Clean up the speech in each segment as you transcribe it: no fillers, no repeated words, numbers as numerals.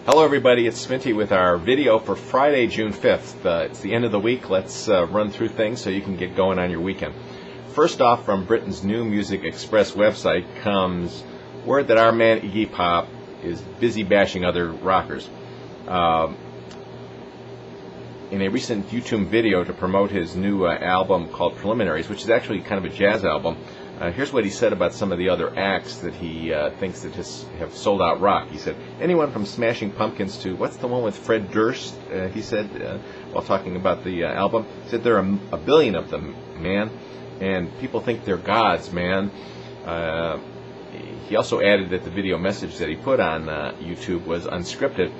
Hello everybody, it's Sminty with our video for Friday, June 5th. It's the end of the week. Let's run through things so you can get going on your weekend. First off, from Britain's New Music Express website comes word that our man Iggy Pop is busy bashing other rockers. In a recent YouTube video to promote his new album called Preliminaries, which is actually kind of a jazz album, here's what he said about some of the other acts that he thinks that have sold out rock. He said, anyone from Smashing Pumpkins to, what's the one with Fred Durst, he said, while talking about the album. He said, there are a billion of them, man, and people think they're gods, man. He also added that the video message that he put on YouTube was unscripted,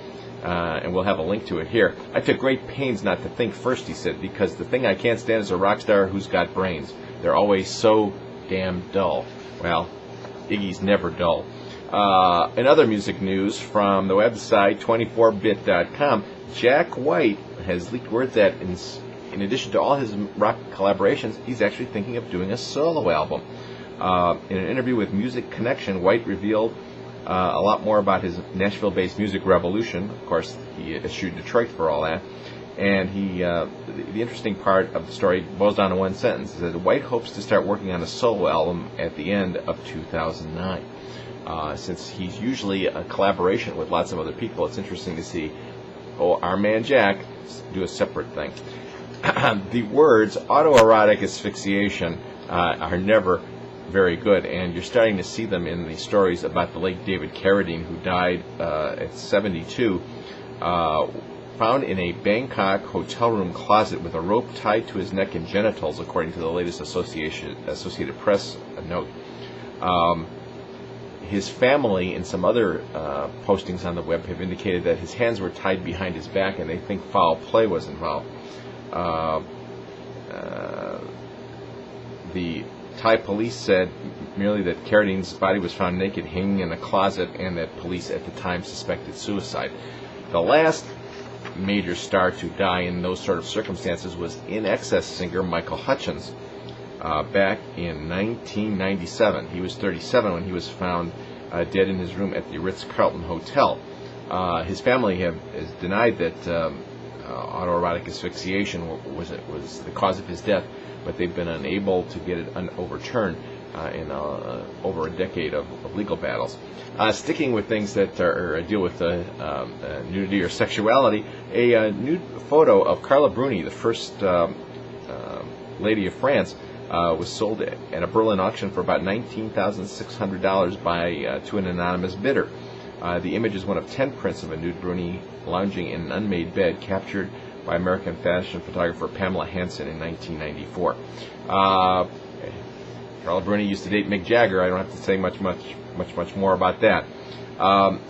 and we'll have a link to it here. I took great pains not to think first, he said, because the thing I can't stand is a rock star who's got brains. They're always so damn dull. Well, Iggy's never dull. In other music news from the website 24bit.com, Jack White has leaked word that in addition to all his rock collaborations, he's actually thinking of doing a solo album. In an interview with Music Connection, White revealed a lot more about his Nashville-based music revolution. Of course, he eschewed Detroit for all that. And the interesting part of the story boils down to one sentence: is that White hopes to start working on a solo album at the end of 2009. Since he's usually a collaboration with lots of other people, it's interesting to see our man Jack do a separate thing. The words autoerotic asphyxiation are never very good, and you're starting to see them in the stories about the late David Carradine, who died at 72. Found in a Bangkok hotel room closet with a rope tied to his neck and genitals, according to the latest Associated Press note. His family and some other postings on the web have indicated that his hands were tied behind his back, and they think foul play was involved. The Thai police said merely that Carradine's body was found naked, hanging in a closet, and that police at the time suspected suicide. The last major star to die in those sort of circumstances was In Excess singer Michael Hutchence back in 1997. He was 37 when he was found dead in his room at the Ritz-Carlton Hotel. His family has denied that autoerotic asphyxiation was the cause of his death, but they've been unable to get it overturned in over a decade of legal battles. Sticking with things that deal with nudity or sexuality, a nude photo of Carla Bruni, the first lady of France, was sold at a Berlin auction for about $19,600 to an anonymous bidder. The image is one of 10 prints of a nude Bruni lounging in an unmade bed, captured by American fashion photographer Pamela Hansen in 1994. Carla Bruni used to date Mick Jagger. I don't have to say much more about that.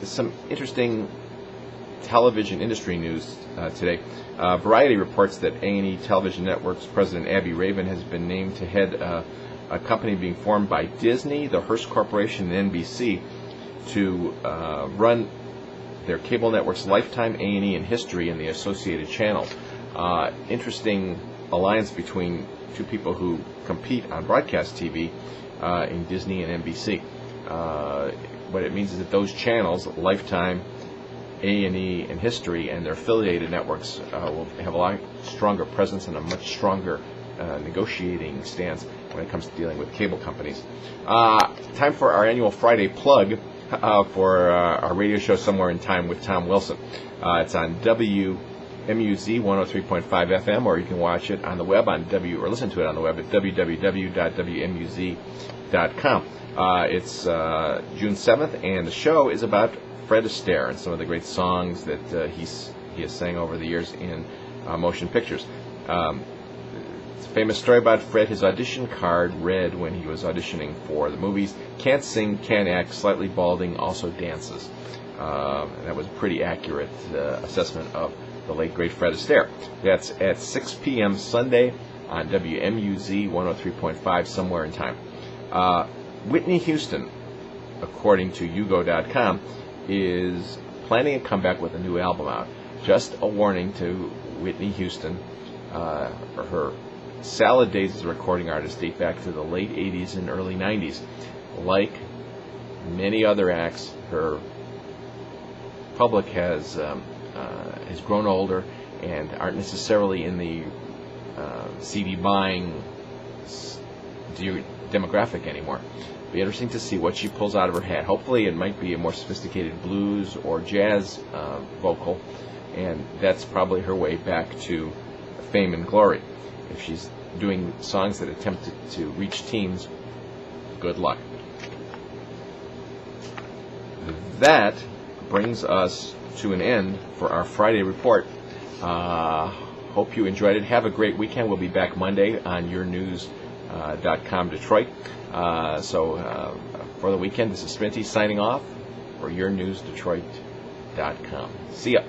Some interesting television industry news today. Variety reports that A&E Television Network's president Abby Raven has been named to head a company being formed by Disney, the Hearst Corporation, and NBC to run their cable networks Lifetime, A&E, and History, and the associated channels. Interesting alliance between two people who compete on broadcast TV in Disney and NBC. What it means is that those channels, Lifetime, A&E, and History, and their affiliated networks will have a lot stronger presence and a much stronger negotiating stance when it comes to dealing with cable companies. Time for our annual Friday plug for our radio show Somewhere in Time with Tom Wilson. It's on WMUZ 103.5 FM, or you can watch it on the web or listen to it on the web at www.wmuz.com. It's June 7th, and the show is about Fred Astaire and some of the great songs that he has sang over the years in motion pictures. It's a famous story about Fred. His audition card read when he was auditioning for the movies: can't sing, can't act, slightly balding, also dances. And that was a pretty accurate assessment of the late, great Fred Astaire. That's at 6 p.m. Sunday on WMUZ 103.5, Somewhere in Time. Whitney Houston, according to Yugo.com, is planning a comeback with a new album out. Just a warning to Whitney Houston. Her salad days as a recording artist date back to the late 80s and early 90s. Like many other acts, her public has grown older and aren't necessarily in the CD buying demographic anymore. Be interesting to see what she pulls out of her hat. Hopefully it might be a more sophisticated blues or jazz vocal, and that's probably her way back to fame and glory. If she's doing songs that attempt to reach teens, good luck. That brings us to an end for our Friday report. Hope you enjoyed it. Have a great weekend. We'll be back Monday on yournews.com Detroit. So for the weekend, this is Sminty signing off for yournewsdetroit.com. See ya.